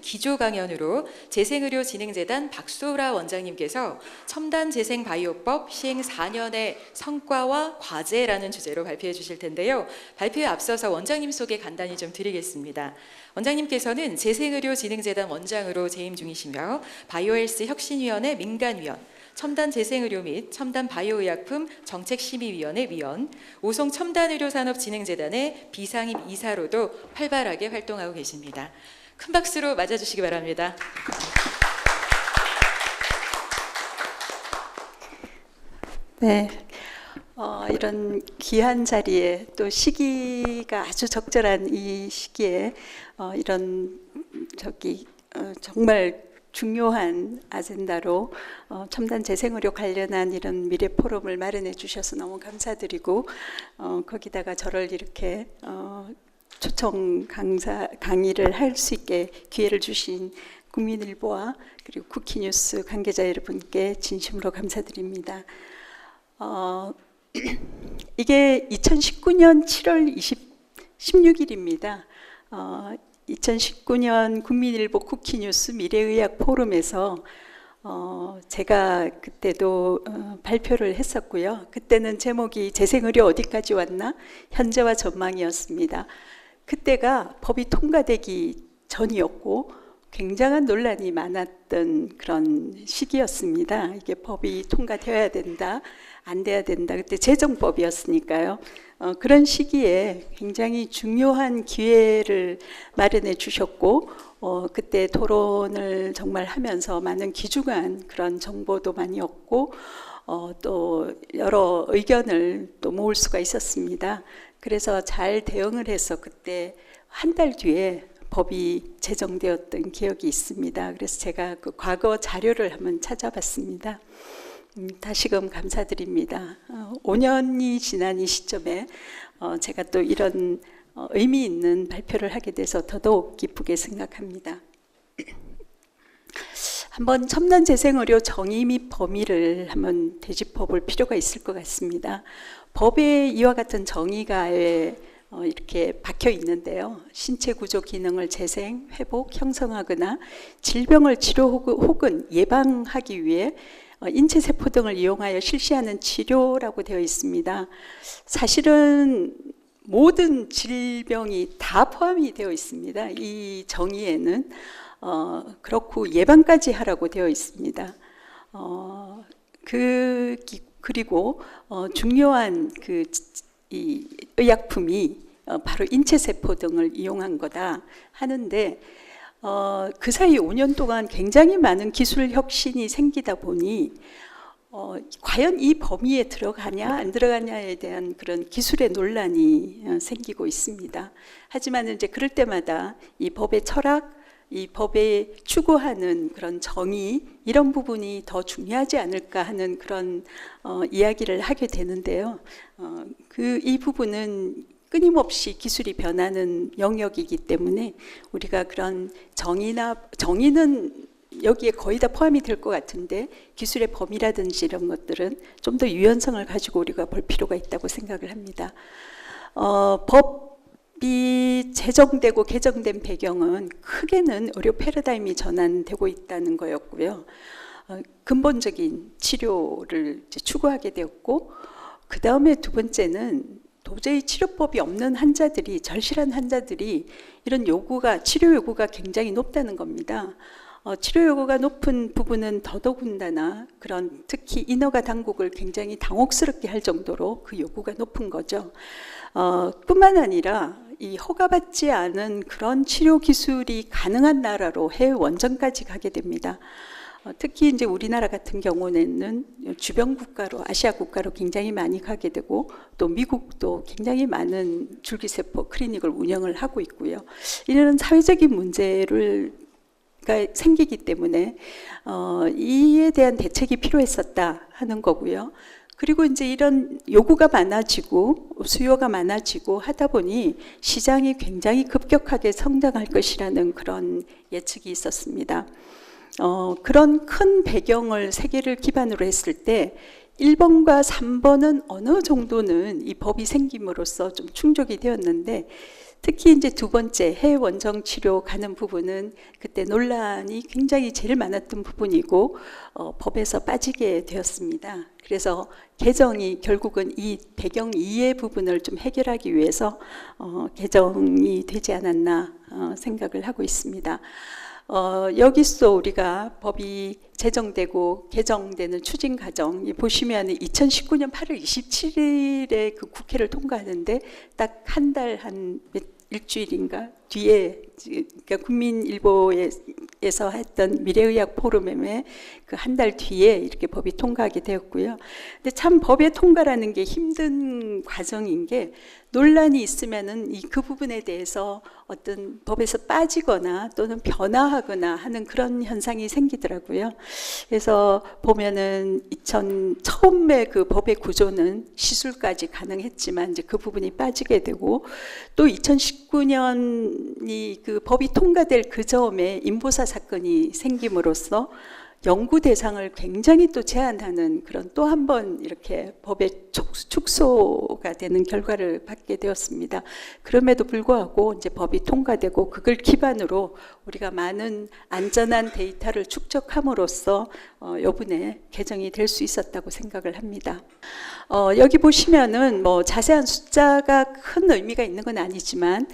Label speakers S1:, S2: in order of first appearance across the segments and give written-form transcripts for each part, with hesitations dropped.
S1: 기조 강연으로 재생의료진흥재단 박소라 원장님께서 첨단재생바이오법 시행 4년의 성과와 과제라는 주제로 발표해 주실 텐데요. 발표에 앞서서 원장님 소개 간단히 좀 드리겠습니다. 원장님께서는 재생의료진흥재단 원장으로 재임 중이시며 바이오헬스 혁신위원회 민간위원, 첨단재생의료 및 첨단바이오의약품 정책심의위원회 위원, 오송 첨단의료산업진흥재단의 비상임 이사로도 활발하게 활동하고 계십니다. 큰 박수로 맞아주시기 바랍니다.
S2: 네, 이런 귀한 자리에 또 시기가 아주 적절한 이 시기에 이런 정말 중요한 아젠다로 첨단 재생의료 관련한 이런 미래 포럼을 마련해 주셔서 너무 감사드리고 거기다가 저를 이렇게 초청 강의를 할 수 있게 기회를 주신 국민일보와 그리고 쿠키뉴스 관계자 여러분께 진심으로 감사드립니다. 이게 2019년 7월 16일입니다. 2019년 국민일보 쿠키뉴스 미래의학 포럼에서 제가 그때도 발표를 했었고요. 그때는 제목이 재생의료 어디까지 왔나? 현재와 전망이었습니다. 그때가 법이 통과되기 전이었고 굉장한 논란이 많았던 그런 시기였습니다. 이게 법이 통과되어야 된다, 안 돼야 된다. 그때 재정법이었으니까요. 그런 시기에 굉장히 중요한 기회를 마련해 주셨고 그때 토론을 정말 하면서 많은 귀중한 그런 정보도 많이 얻고 또 여러 의견을 또 모을 수가 있었습니다. 그래서 잘 대응을 해서 그때 한 달 뒤에 법이 제정되었던 기억이 있습니다. 그래서 제가 그 과거 자료를 한번 찾아봤습니다. 다시금 감사드립니다. 5년이 지난 이 시점에 제가 또 이런 의미 있는 발표를 하게 돼서 더더욱 기쁘게 생각합니다. 한번 첨단 재생의료 정의 및 범위를 한번 되짚어 볼 필요가 있을 것 같습니다. 법에 이와 같은 정의가 이렇게 박혀 있는데요. 신체 구조 기능을 재생, 회복, 형성하거나 질병을 치료 혹은 예방하기 위해 인체 세포 등을 이용하여 실시하는 치료라고 되어 있습니다. 사실은 모든 질병이 다 포함이 되어 있습니다. 이 정의에는 그렇고 예방까지 하라고 되어 있습니다. 그리고 중요한 이 의약품이 바로 인체 세포 등을 이용한 거다 하는데 그 사이 5년 동안 굉장히 많은 기술 혁신이 생기다 보니 과연 이 범위에 들어가냐 안 들어가냐에 대한 그런 기술의 논란이 생기고 있습니다. 하지만 이제 그럴 때마다 이 법의 철학, 이 법에 추구하는 그런 정의 이런 부분이 더 중요하지 않을까 하는 그런 이야기를 하게 되는데요. 이 부분은 끊임없이 기술이 변하는 영역이기 때문에 우리가 그런 정의는 여기에 거의 다 포함이 될 것 같은데 기술의 범위라든지 이런 것들은 좀 더 유연성을 가지고 우리가 볼 필요가 있다고 생각을 합니다. 법이 제정되고 개정된 배경은 크게는 의료 패러다임이 전환되고 있다는 거였고요. 근본적인 치료를 추구하게 되었고 그 다음에 두 번째는 도저히 치료법이 없는 환자들이, 절실한 환자들이 이런 치료 요구가 굉장히 높다는 겁니다. 치료 요구가 높은 부분은 더더군다나 그런 특히 인허가 당국을 굉장히 당혹스럽게 할 정도로 그 요구가 높은 거죠. 뿐만 아니라 이 허가받지 않은 그런 치료 기술이 가능한 나라로 해외 원정까지 가게 됩니다. 특히 이제 우리나라 같은 경우에는 주변 국가로, 아시아 국가로 굉장히 많이 가게 되고 또 미국도 굉장히 많은 줄기세포 클리닉을 운영을 하고 있고요. 이런 사회적인 문제가 생기기 때문에 이에 대한 대책이 필요했었다 하는 거고요. 그리고 이제 이런 요구가 많아지고 수요가 많아지고 하다 보니 시장이 굉장히 급격하게 성장할 것이라는 그런 예측이 있었습니다. 그런 큰 배경을 세 개를 기반으로 했을 때 1번과 3번은 어느 정도는 이 법이 생김으로써 좀 충족이 되었는데 특히 이제 두 번째 해외 원정 치료 가는 부분은 그때 논란이 굉장히 제일 많았던 부분이고 법에서 빠지게 되었습니다. 그래서 개정이 결국은 이 배경 이해 부분을 좀 해결하기 위해서 개정이 되지 않았나 생각을 하고 있습니다. 여기서 우리가 법이 제정되고 개정되는 추진 과정 보시면 2019년 8월 27일에 그 국회를 통과하는데 딱 한 달 한 일주일인가 뒤에 그러니까 국민일보에서 했던 미래의학 포럼에 그 한 달 뒤에 이렇게 법이 통과하게 되었고요. 근데 참 법의 통과라는 게 힘든 과정인 게 논란이 있으면은 그 부분에 대해서 어떤 법에서 빠지거나 또는 변화하거나 하는 그런 현상이 생기더라고요. 그래서 보면은 처음에 그 법의 구조는 시술까지 가능했지만 이제 그 부분이 빠지게 되고 또 2019년이 그 법이 통과될 그 즈음에 인보사 사건이 생김으로써 연구 대상을 굉장히 또 제한하는 그런 또 한 번 이렇게 법의 축소가 되는 결과를 받게 되었습니다. 그럼에도 불구하고 이제 법이 통과되고 그걸 기반으로 우리가 많은 안전한 데이터를 축적함으로써 요번에 개정이 될 수 있었다고 생각을 합니다. 여기 보시면은 뭐 자세한 숫자가 큰 의미가 있는 건 아니지만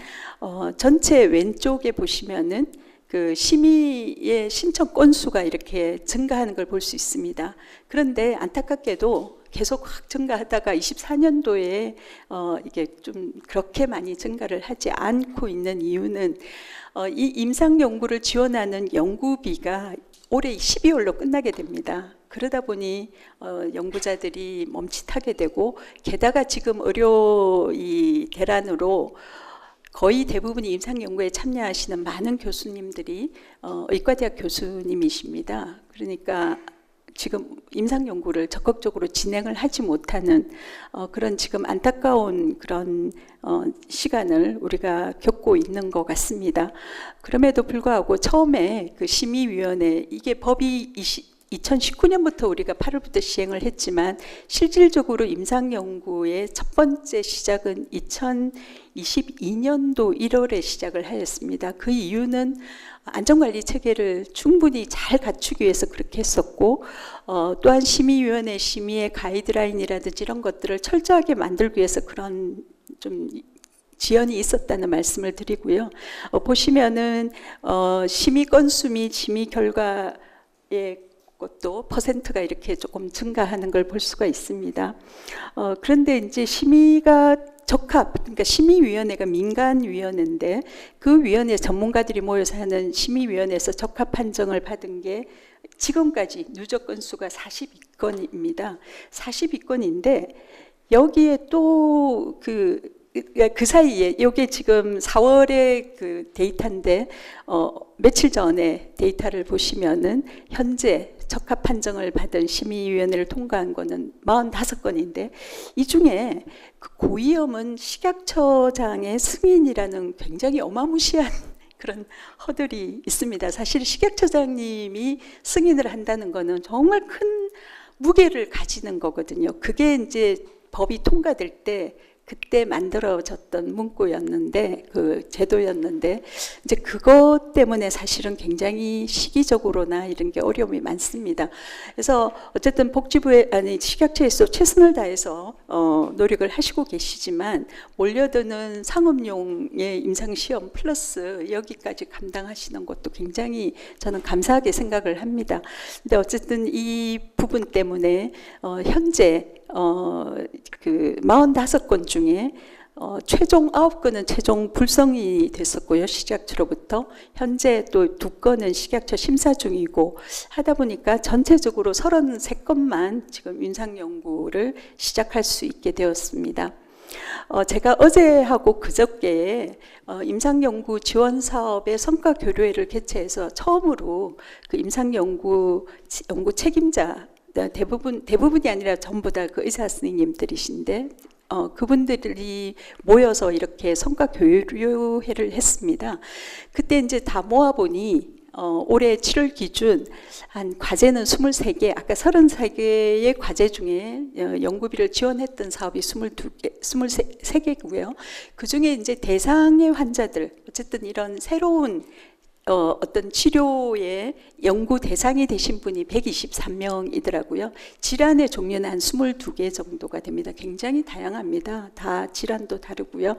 S2: 전체 왼쪽에 보시면은 그 심의의 신청 건수가 이렇게 증가하는 걸 볼 수 있습니다. 그런데 안타깝게도 계속 확 증가하다가 24년도에 이게 좀 그렇게 많이 증가를 하지 않고 있는 이유는 이 임상 연구를 지원하는 연구비가 올해 12월로 끝나게 됩니다. 그러다 보니 연구자들이 멈칫하게 되고 게다가 지금 의료 이 대란으로 거의 대부분이 임상 연구에 참여하시는 많은 교수님들이 의과대학 교수님이십니다. 그러니까 지금 임상 연구를 적극적으로 진행을 하지 못하는 그런 지금 안타까운 그런 시간을 우리가 겪고 있는 것 같습니다. 그럼에도 불구하고 처음에 그 심의위원회 이게 법이 2019년부터 우리가 8월부터 시행을 했지만 실질적으로 임상연구의 첫 번째 시작은 2022년도 1월에 시작을 하였습니다. 그 이유는 안전관리 체계를 충분히 잘 갖추기 위해서 그렇게 했었고 또한 심의위원회 심의의 가이드라인이라든지 이런 것들을 철저하게 만들기 위해서 그런 좀 지연이 있었다는 말씀을 드리고요. 보시면은 심의 건수 및 심의 결과의 것도 퍼센트가 이렇게 조금 증가하는 걸 볼 수가 있습니다. 그런데 이제 심의가 그러니까 심의위원회가 민간위원회인데 그 위원회 전문가들이 모여서 하는 심의위원회에서 적합 판정을 받은 게 지금까지 누적 건수가 42건입니다. 42건인데 여기에 또 그 사이에 이게 지금 4월의 그 데이터인데 며칠 전에 데이터를 보시면은 현재 적합 판정을 받은 심의위원회를 통과한 거는 45건인데 이 중에 그 고위험은 식약처장의 승인이라는 굉장히 어마무시한 그런 허들이 있습니다. 사실 식약처장님이 승인을 한다는 거는 정말 큰 무게를 가지는 거거든요. 그게 이제 법이 통과될 때 그때 만들어졌던 문구였는데 그 제도였는데 이제 그것 때문에 사실은 굉장히 시기적으로나 이런 게 어려움이 많습니다. 그래서 어쨌든 식약처에서 최선을 다해서 노력을 하시고 계시지만 몰려드는 상업용의 임상시험 플러스 여기까지 감당하시는 것도 굉장히 저는 감사하게 생각을 합니다. 근데 어쨌든 이 부분 때문에 현재 그 45건 중에 최종 9건은 최종 불성이 됐었고요. 식약처로부터 현재 또 2건은 식약처 심사 중이고 하다 보니까 전체적으로 33건만 지금 임상연구를 시작할 수 있게 되었습니다. 제가 어제하고 그저께에 임상연구 지원 사업의 성과 교류회를 개최해서 처음으로 그 임상연구 책임자 대부분이 아니라 전부 다 그 의사 선생님들이신데 그분들이 모여서 이렇게 성과 교류회를 했습니다. 그때 이제 다 모아보니 올해 7월 기준 한 과제는 23개, 아까 33개의 과제 중에 연구비를 지원했던 사업이 23개고요. 그 중에 이제 대상의 환자들, 어쨌든 이런 새로운 어떤 치료의 연구 대상이 되신 분이 123명이더라고요. 질환의 종류는 한 22개 정도가 됩니다. 굉장히 다양합니다. 다 질환도 다르고요.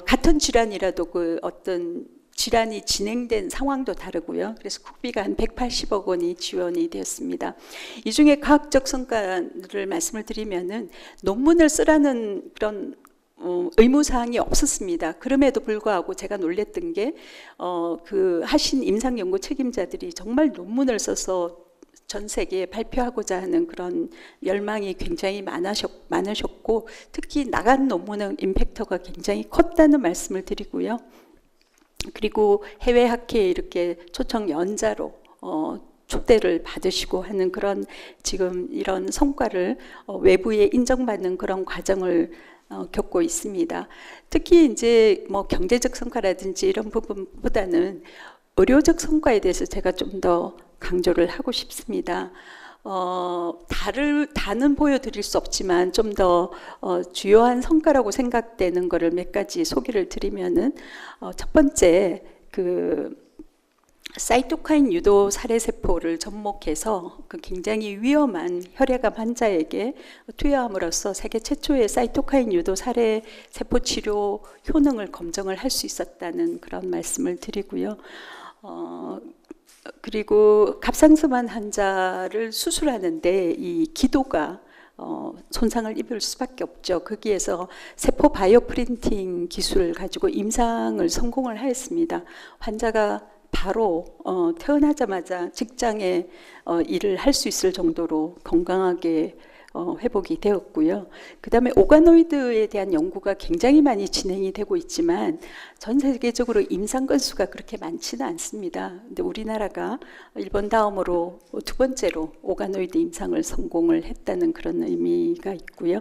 S2: 같은 질환이라도 그 어떤 질환이 진행된 상황도 다르고요. 그래서 국비가 한 180억 원이 지원이 되었습니다. 이 중에 과학적 성과를 말씀을 드리면은 논문을 쓰라는 그런 의무사항이 없었습니다. 그럼에도 불구하고 제가 놀랬던 게 그 하신 임상연구 책임자들이 정말 논문을 써서 전 세계에 발표하고자 하는 그런 열망이 굉장히 많으셨고 특히 나간 논문은 임팩터가 굉장히 컸다는 말씀을 드리고요. 그리고 해외 학회에 이렇게 초청 연자로 초대를 받으시고 하는 그런 지금 이런 성과를 외부에 인정받는 그런 과정을 겪고 있습니다. 특히 이제 뭐 경제적 성과라든지 이런 부분보다는 의료적 성과에 대해서 제가 좀 더 강조를 하고 싶습니다. 다는 보여드릴 수 없지만 좀 더 주요한 성과라고 생각되는 것을 몇 가지 소개를 드리면은 첫 번째 그 사이토카인 유도 살해세포를 접목해서 그 굉장히 위험한 혈액암 환자에게 투여함으로써 세계 최초의 사이토카인 유도 살해세포 치료 효능을 검증을 할 수 있었다는 그런 말씀을 드리고요. 그리고 갑상선암 환자를 수술하는데 이 기도가 손상을 입을 수밖에 없죠. 거기에서 세포 바이오 프린팅 기술을 가지고 임상을 성공을 하였습니다. 환자가 바로 태어나자마자 직장에 일을 할 수 있을 정도로 건강하게 회복이 되었고요. 그 다음에 오가노이드에 대한 연구가 굉장히 많이 진행이 되고 있지만 전 세계적으로 임상 건수가 그렇게 많지는 않습니다. 근데 우리나라가 일본 다음으로 두 번째로 오가노이드 임상을 성공을 했다는 그런 의미가 있고요.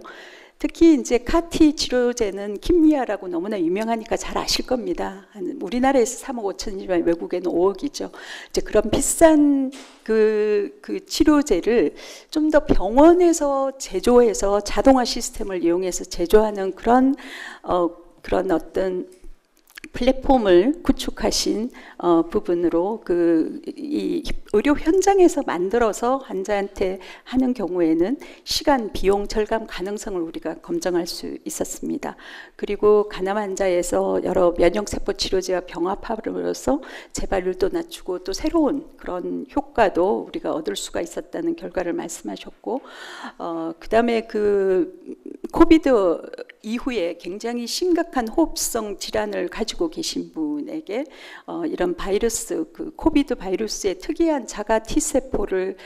S2: 특히 이제 카티 치료제는 킴리아라고 너무나 유명하니까 잘 아실 겁니다. 우리나라에서 3억 5천이지만 외국에는 5억이죠. 이제 그런 비싼 그 치료제를 좀 더 병원에서 제조해서 자동화 시스템을 이용해서 제조하는 그런 어떤 플랫폼을 구축하신 부분으로 이 의료 현장에서 만들어서 환자한테 하는 경우에는 시간, 비용 절감 가능성을 우리가 검증할 수 있었습니다. 그리고 간암 환자에서 여러 면역세포 치료제와 병합함으로써 재발률도 낮추고 또 새로운 그런 효과도 우리가 얻을 수가 있었다는 결과를 말씀하셨고, 그 다음에 그 코비드 이후에 굉장히 심각한 호흡성 질환을 가지고 계신 분에게 이런 바이러스, 그 코비드 바이러스의 특이한 자가 T세포를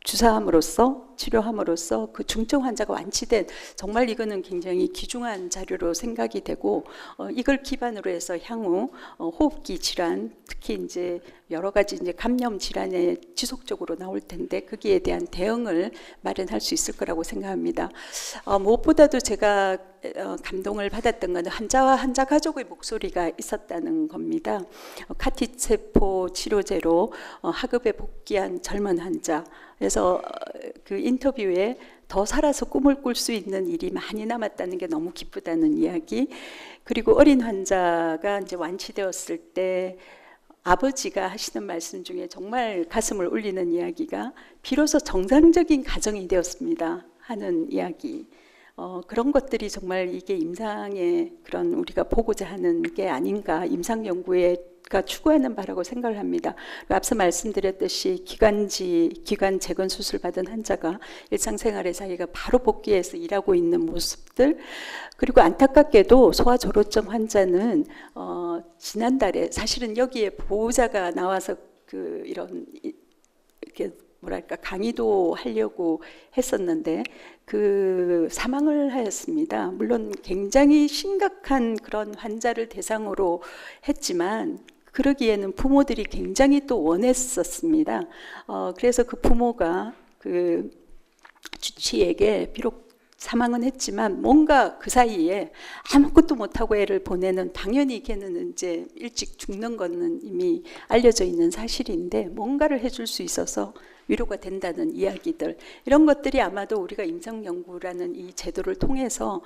S2: 주사함으로써 치료함으로써 그 중증 환자가 완치된, 정말 이거는 굉장히 귀중한 자료로 생각이 되고 이걸 기반으로 해서 향후 호흡기 질환, 특히 이제 여러 가지 이제 감염 질환에 지속적으로 나올 텐데 거기에 대한 대응을 마련할 수 있을 거라고 생각합니다. 무엇보다도 제가 감동을 받았던 것은 환자와 환자 가족의 목소리가 있었다는 겁니다. 카티세포 치료제로 학업에 복귀한 젊은 환자, 그래서 그 인터뷰에 더 살아서 꿈을 꿀 수 있는 일이 많이 남았다는 게 너무 기쁘다는 이야기, 그리고 어린 환자가 이제 완치되었을 때 아버지가 하시는 말씀 중에 정말 가슴을 울리는 이야기가 비로소 정상적인 가정이 되었습니다 하는 이야기. 그런 것들이 정말 이게 임상의 그런 우리가 보고자 하는 게 아닌가, 임상 연구가 추구하는 바라고 생각을 합니다. 앞서 말씀드렸듯이 기관 재건 수술 받은 환자가 일상생활에 자기가 바로 복귀해서 일하고 있는 모습들, 그리고 안타깝게도 소아조로증 환자는 지난달에 사실은 여기에 보호자가 나와서 그 이런 이렇게 뭐랄까 강의도 하려고 했었는데 그 사망을 하였습니다. 물론 굉장히 심각한 그런 환자를 대상으로 했지만 그러기에는 부모들이 굉장히 또 원했었습니다. 그래서 그 부모가 그 주치에게 비록 사망은 했지만 뭔가 그 사이에 아무것도 못하고 애를 보내는, 당연히 걔는 이제 일찍 죽는 거는 이미 알려져 있는 사실인데 뭔가를 해줄 수 있어서 위로가 된다는 이야기들, 이런 것들이 아마도 우리가 임상연구라는 이 제도를 통해서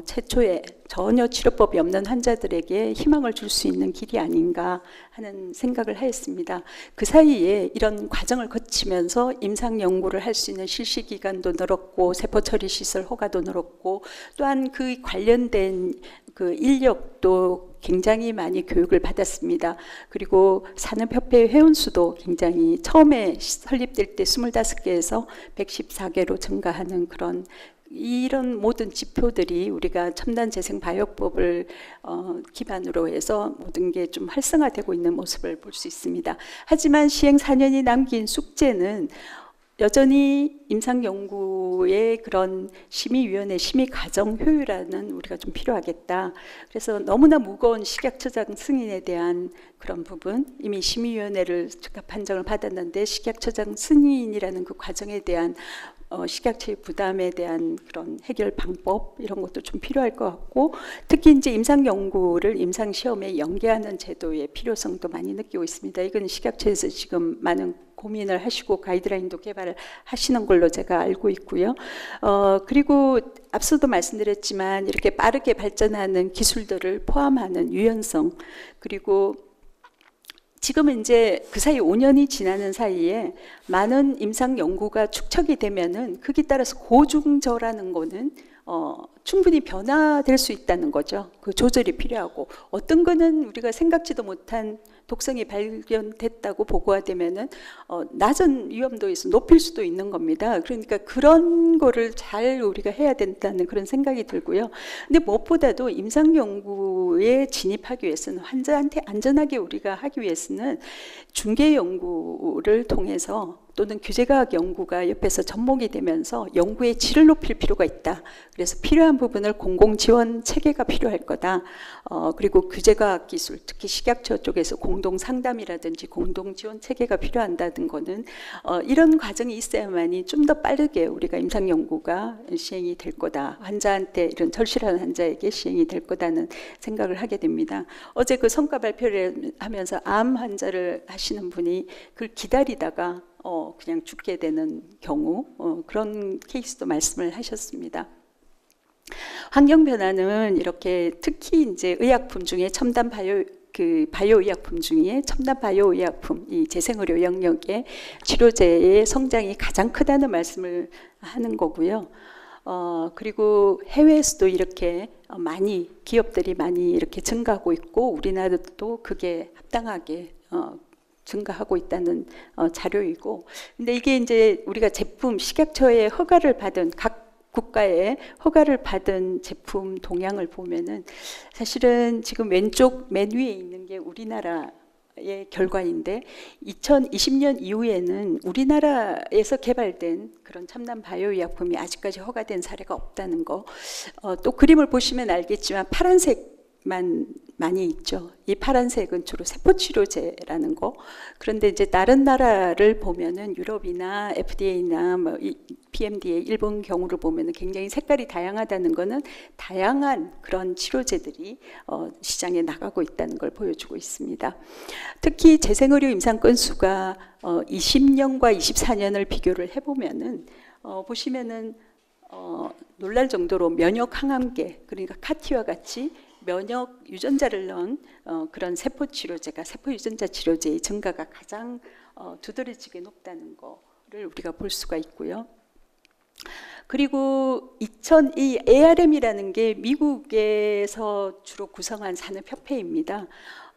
S2: 최초에 전혀 치료법이 없는 환자들에게 희망을 줄 수 있는 길이 아닌가 하는 생각을 하였습니다. 그 사이에 이런 과정을 거치면서 임상연구를 할 수 있는 실시기간도 늘었고 세포처리 시설 허가도 늘었고, 또한 그 관련된 그 인력도 굉장히 많이 교육을 받았습니다. 그리고 산업협회 회원수도 굉장히 처음에 설립될 때 25개에서 114개로 증가하는 그런, 이런 모든 지표들이 우리가 첨단 재생 바이오법을 기반으로 해서 모든 게 좀 활성화되고 있는 모습을 볼 수 있습니다. 하지만 시행 4년이 남긴 숙제는 여전히 임상연구의 그런 심의위원회 심의 과정 효율화는 우리가 좀 필요하겠다. 그래서 너무나 무거운 식약처장 승인에 대한 그런 부분, 이미 심의위원회를 즉각 판정을 받았는데 식약처장 승인이라는 그 과정에 대한 식약처의 부담에 대한 그런 해결 방법, 이런 것도 좀 필요할 것 같고, 특히 이제 임상연구를 임상시험에 연계하는 제도의 필요성도 많이 느끼고 있습니다. 이건 식약처에서 지금 많은 고민을 하시고 가이드라인도 개발을 하시는 걸로 제가 알고 있고요. 그리고 앞서도 말씀드렸지만 이렇게 빠르게 발전하는 기술들을 포함하는 유연성, 그리고 지금은 이제 그 사이 5년이 지나는 사이에 많은 임상 연구가 축적이 되면은 거기에 따라서 고중저라는 거는 충분히 변화될 수 있다는 거죠. 그 조절이 필요하고, 어떤 거는 우리가 생각지도 못한 독성이 발견됐다고 보고가 되면은 낮은 위험도에서 높일 수도 있는 겁니다. 그러니까 그런 거를 잘 우리가 해야 된다는 그런 생각이 들고요. 근데 무엇보다도 임상 연구에 진입하기 위해서는, 환자한테 안전하게 우리가 하기 위해서는 중개 연구를 통해서 또는 규제과학 연구가 옆에서 접목이 되면서 연구의 질을 높일 필요가 있다. 그래서 필요한 부분을 공공지원 체계가 필요할 거다. 그리고 규제과학 기술, 특히 식약처 쪽에서 공동 상담이라든지 공동 지원 체계가 필요한다는 거는 이런 과정이 있어야만이 좀 더 빠르게 우리가 임상 연구가 시행이 될 거다. 환자한테, 이런 절실한 환자에게 시행이 될 거다는 생각을 하게 됩니다. 어제 그 성과 발표를 하면서 암 환자를 하시는 분이 그걸 기다리다가 그냥 죽게 되는 경우, 그런 케이스도 말씀을 하셨습니다. 환경 변화는 이렇게 특히 이제 의약품 중에 첨단 바이오 의약품 중에 첨단 바이오 의약품, 이 재생의료 영역의 치료제의 성장이 가장 크다는 말씀을 하는 거고요. 그리고 해외에서도 이렇게 많이 기업들이 많이 이렇게 증가하고 있고, 우리나라도 그게 합당하게 증가하고 있다는 자료이고, 근데 이게 이제 우리가 제품 식약처의 허가를 받은, 각 국가의 허가를 받은 제품 동향을 보면은 사실은 지금 왼쪽 맨 위에 있는 게 우리나라의 결과인데, 2020년 이후에는 우리나라에서 개발된 그런 첨단 바이오 의약품이 아직까지 허가된 사례가 없다는 거. 또 그림을 보시면 알겠지만 파란색만 많이 있죠. 이 파란색은 주로 세포치료제라는 거. 그런데 이제 다른 나라를 보면은 유럽이나 FDA나 뭐 PMDA 일본 경우를 보면은 굉장히 색깔이 다양하다는 거는 다양한 그런 치료제들이 시장에 나가고 있다는 걸 보여주고 있습니다. 특히 재생의료 임상 건수가 20년과 24년을 비교를 해보면은 보시면은 놀랄 정도로 면역 항암제, 그러니까 카티와 같이 면역 유전자를 넣은 그런 세포 치료제가, 세포 유전자 치료제의 증가가 가장 두드러지게 높다는 거를 우리가 볼 수가 있고요. 그리고 이 ARM이라는 게 미국에서 주로 구성한 산업협회입니다.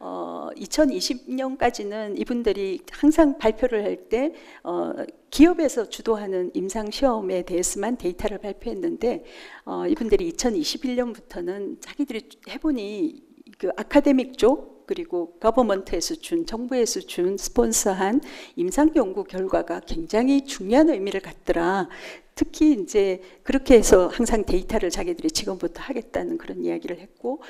S2: 2020년까지는 이분들이 항상 발표를 할 때 기업에서 주도하는 임상시험에 대해서만 데이터를 발표했는데, 이분들이 2021년부터는 자기들이 해보니 그 아카데믹 쪽, 그리고 거버먼트에서 준, 정부에서 준 스폰서한 임상 연구 결과가 굉장히 중요한 의미를 갖더라. 특히 이제 그렇게 해서 항상 데이터를 자기들이 지금부터 하겠다는 그런 이야기를 했고,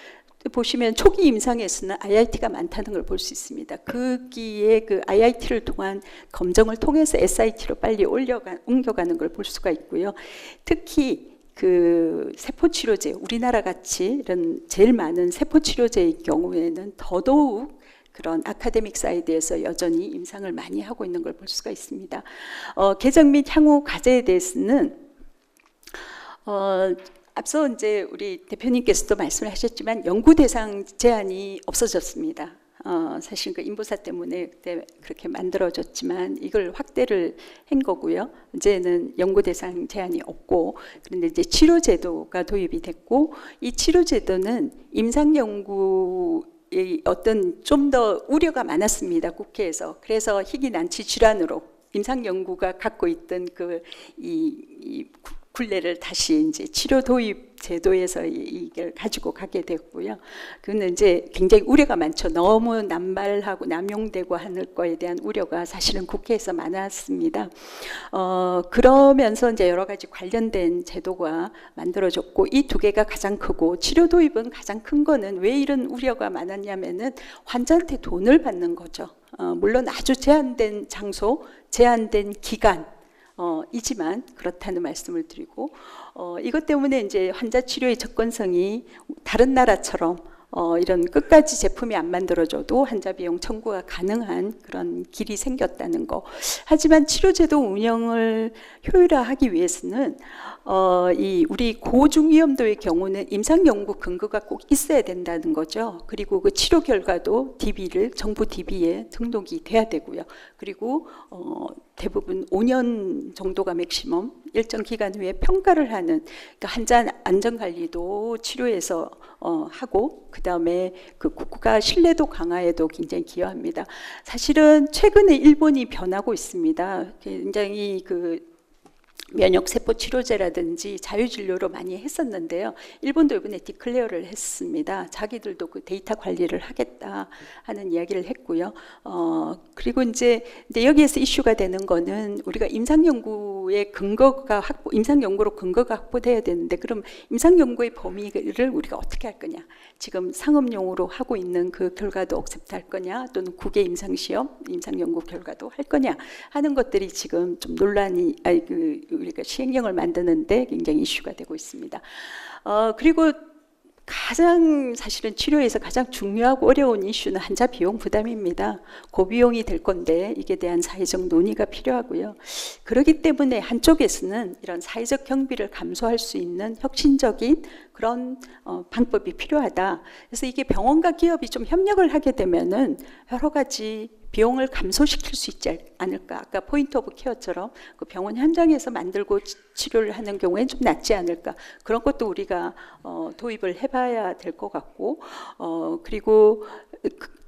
S2: 보시면 초기 임상에서는 IIT가 많다는 걸 볼 수 있습니다. 거기에 그 IIT를 통한 검정을 통해서 SIT로 빨리 옮겨가는 걸 볼 수가 있고요. 특히 그 세포 치료제, 우리나라 같이 이런 제일 많은 세포 치료제의 경우에는 더더욱 그런 아카데믹 사이드에서 여전히 임상을 많이 하고 있는 걸 볼 수가 있습니다. 개정 및 향후 과제에 대해서는 앞서 이제 우리 대표님께서도 말씀을 하셨지만 연구 대상 제한이 없어졌습니다. 사실 그 인보사 때문에 그때 그렇게 만들어졌지만 이걸 확대를 한 거고요. 이제는 연구 대상 제한이 없고, 그런데 이제 치료 제도가 도입이 됐고, 이 치료 제도는 임상 연구의 어떤 좀 더 우려가 많았습니다, 국회에서. 그래서 희귀 난치 질환으로 임상 연구가 갖고 있던 이 굴레를 다시 이제 치료 도입 제도에서 이걸 가지고 가게 됐고요. 그는 이제 굉장히 우려가 많죠. 너무 남발하고 남용되고 하는 거에 대한 우려가 사실은 국회에서 많았습니다. 그러면서 이제 여러 가지 관련된 제도가 만들어졌고, 이 두 개가 가장 크고, 치료 도입은 가장 큰 거는 왜 이런 우려가 많았냐면은 환자한테 돈을 받는 거죠. 물론 아주 제한된 장소, 제한된 기간, 이지만 그렇다는 말씀을 드리고, 이것 때문에 이제 환자 치료의 접근성이 다른 나라처럼 이런 끝까지 제품이 안 만들어져도 환자 비용 청구가 가능한 그런 길이 생겼다는 거. 하지만 치료제도 운영을 효율화하기 위해서는 우리 고중위험도의 경우는 임상 연구 근거가 꼭 있어야 된다는 거죠. 그리고 그 치료 결과도 정부 DB에 등록이 돼야 되고요. 그리고 대부분 5년 정도가 맥시멈, 일정 기간 후에 평가를 하는, 그러니까 환자 안전 관리도 치료에서 하고, 그 다음에 그 국가 신뢰도 강화에도 굉장히 기여합니다. 사실은 최근에 일본이 변하고 있습니다. 굉장히 그 면역세포 치료제라든지 자유진료로 많이 했었는데요. 일본도 이번에 디클레어를 했습니다. 자기들도 그 데이터 관리를 하겠다 하는 이야기를 했고요. 그리고 이제 근데 여기에서 이슈가 되는 거는 우리가 임상연구의 근거가 임상연구로 근거가 확보돼야 되는데, 그럼 임상연구의 범위를 우리가 어떻게 할 거냐? 지금 상업용으로 하고 있는 그 결과도 억셉트할 거냐? 또는 국외 임상시험, 임상연구 결과도 할 거냐? 하는 것들이 지금 좀 논란이, 우리가 시행령을 만드는데 굉장히 이슈가 되고 있습니다. 그리고 가장 사실은 치료에서 가장 중요하고 어려운 이슈는 환자 비용 부담입니다. 고비용이 될 건데 이게 대한 사회적 논의가 필요하고요. 그렇기 때문에 한쪽에서는 이런 사회적 경비를 감소할 수 있는 혁신적인 그런 방법이 필요하다. 그래서 이게 병원과 기업이 좀 협력을 하게 되면은 여러 가지 비용을 감소시킬 수 있지 않을까. 아까 포인트 오브 케어처럼 그 병원 현장에서 만들고 치료를 하는 경우에는 좀 낫지 않을까. 그런 것도 우리가 도입을 해봐야 될 것 같고, 그리고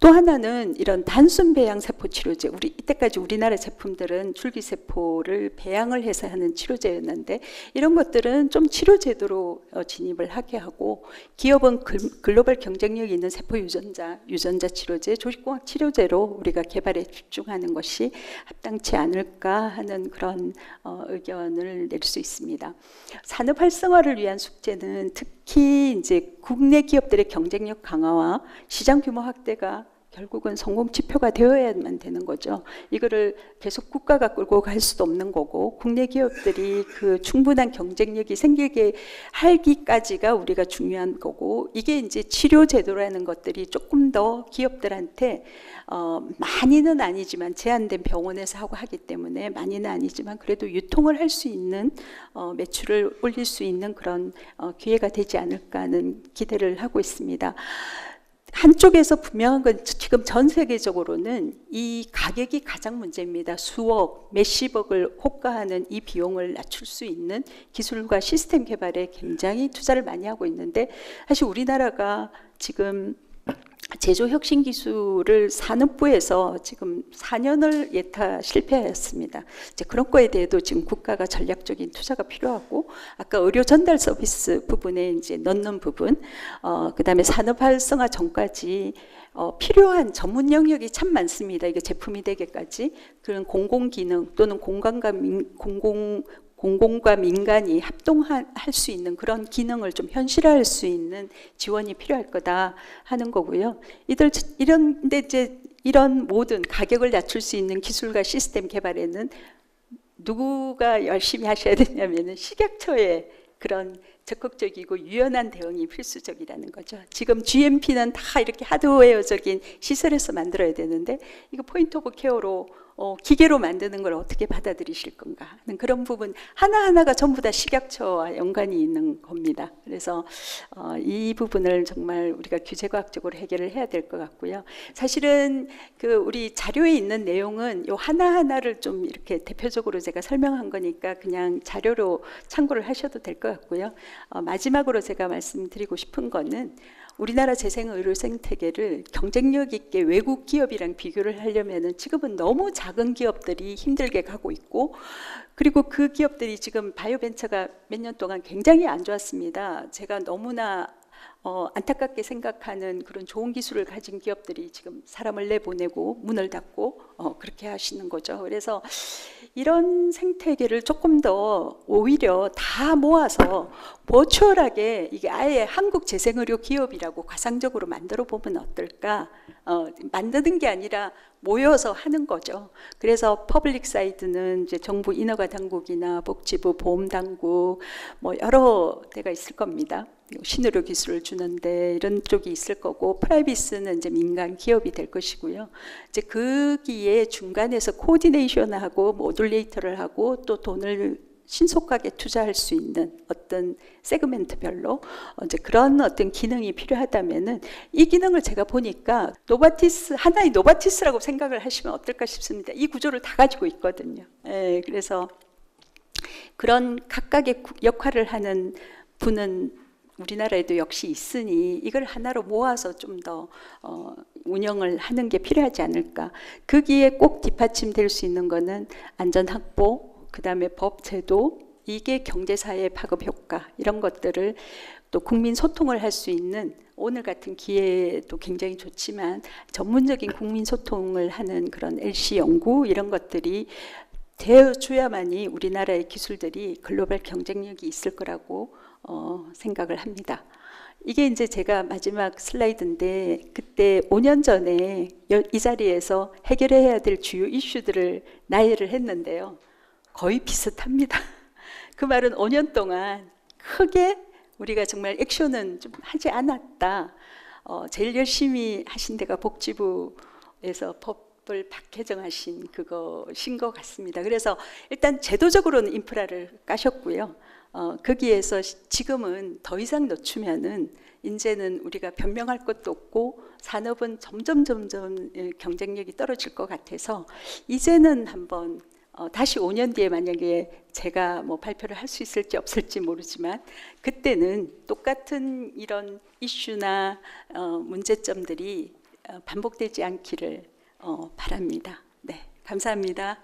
S2: 또 하나는 이런 단순 배양 세포 치료제. 이때까지 우리나라 제품들은 줄기세포를 배양을 해서 하는 치료제였는데, 이런 것들은 좀 치료제도로 진입을 하게 하고, 기업은 글로벌 경쟁력이 있는 세포 유전자 치료제, 조직공학 치료제로 우리가 개발에 집중하는 것이 합당치 않을까 하는 그런 의견을 낼 수 있습니다. 산업 활성화를 위한 숙제는 특히 이제 국내 기업들의 경쟁력 강화와 시장 규모 확대가 결국은 성공 지표가 되어야만 되는 거죠. 이거를 계속 국가가 끌고 갈 수도 없는 거고, 국내 기업들이 그 충분한 경쟁력이 생기게 하기까지가 우리가 중요한 거고, 이게 이제 치료 제도라는 것들이 조금 더 기업들한테 많이는 아니지만 제한된 병원에서 하고 하기 때문에 많이는 아니지만 그래도 유통을 할 수 있는 매출을 올릴 수 있는 그런 기회가 되지 않을까 하는 기대를 하고 있습니다. 한쪽에서 분명한 건 지금 전 세계적으로는 이 가격이 가장 문제입니다. 수억, 몇십억을 호가하는 이 비용을 낮출 수 있는 기술과 시스템 개발에 굉장히 투자를 많이 하고 있는데, 사실 우리나라가 지금 제조혁신기술을 산업부에서 지금 4년을 예타 실패하였습니다. 이제 그런 거에 대해도 지금 국가가 전략적인 투자가 필요하고, 아까 의료 전달 서비스 부분에 이제 넣는 부분, 그다음에 산업 활성화 전까지 필요한 전문 영역이 참 많습니다. 이게 제품이 되기까지 그런 공공기능 또는 공공과 민간이 합동할 수 있는 그런 기능을 좀 현실화할 수 있는 지원이 필요할 거다 하는 거고요. 이런데 이제 이런 모든 가격을 낮출 수 있는 기술과 시스템 개발에는 누구가 열심히 하셔야 되냐면은 식약처의 그런 적극적이고 유연한 대응이 필수적이라는 거죠. 지금 GMP는 다 이렇게 하드웨어적인 시설에서 만들어야 되는데 이거 포인트 오브 케어로 기계로 만드는 걸 어떻게 받아들이실 건가 하는 그런 부분 하나하나가 전부 다 식약처와 연관이 있는 겁니다. 그래서 이 부분을 정말 우리가 규제과학적으로 해결을 해야 될 것 같고요. 사실은 그 우리 자료에 있는 내용은 요 하나하나를 좀 이렇게 대표적으로 제가 설명한 거니까 그냥 자료로 참고를 하셔도 될 것 같고요. 마지막으로 제가 말씀드리고 싶은 거는 우리나라 재생의료 생태계를 경쟁력 있게 외국 기업이랑 비교를 하려면은 지금은 너무 작은 기업들이 힘들게 가고 있고, 그리고 그 기업들이 지금 바이오벤처가 몇 년 동안 굉장히 안 좋았습니다. 제가 너무나 안타깝게 생각하는 그런 좋은 기술을 가진 기업들이 지금 사람을 내보내고 문을 닫고 그렇게 하시는 거죠. 그래서 이런 생태계를 조금 더 오히려 다 모아서 버추얼하게 이게 아예 한국 재생의료 기업이라고 가상적으로 만들어 보면 어떨까? 만드는 게 아니라 모여서 하는 거죠. 그래서 퍼블릭 사이드는 이제 정부 인허가 당국이나 복지부 보험 당국 뭐 여러 데가 있을 겁니다. 신의료 기술을 주는데 이런 쪽이 있을 거고, 프라이빗은 이제 민간 기업이 될 것이고요. 이제 거기에 중간에서 코디네이션하고 모듈레이터를 하고 또 돈을 신속하게 투자할 수 있는 어떤 세그멘트별로 이제 그런 어떤 기능이 필요하다면은 이 기능을 제가 보니까 노바티스, 하나의 노바티스라고 생각을 하시면 어떨까 싶습니다. 이 구조를 다 가지고 있거든요. 그래서 그런 각각의 역할을 하는 분은 우리나라에도 역시 있으니 이걸 하나로 모아서 좀 더 운영을 하는 게 필요하지 않을까. 거기에 꼭 뒷받침될 수 있는 거는 안전 확보, 그 다음에 법 제도, 이게 경제사회 파급 효과, 이런 것들을 또 국민 소통을 할 수 있는, 오늘 같은 기회도 굉장히 좋지만 전문적인 국민 소통을 하는 그런 LC 연구, 이런 것들이 되어줘야만이 우리나라의 기술들이 글로벌 경쟁력이 있을 거라고 생각을 합니다. 이게 이제 제가 마지막 슬라이드인데, 그때 5년 전에 이 자리에서 해결해야 될 주요 이슈들을 나열을 했는데요. 거의 비슷합니다. 그 말은 5년 동안 크게 우리가 정말 액션은 좀 하지 않았다. 제일 열심히 하신 데가 복지부에서 법을 개정하신 그거신 것 같습니다. 그래서 일단 제도적으로는 인프라를 까셨고요. 거기에서 지금은 더 이상 늦추면은 이제는 우리가 변명할 것도 없고 산업은 점점 경쟁력이 떨어질 것 같아서 이제는 한번 다시 5년 뒤에 만약에 제가 뭐 발표를 할 수 있을지 없을지 모르지만 그때는 똑같은 이런 이슈나 문제점들이 반복되지 않기를 바랍니다. 네, 감사합니다.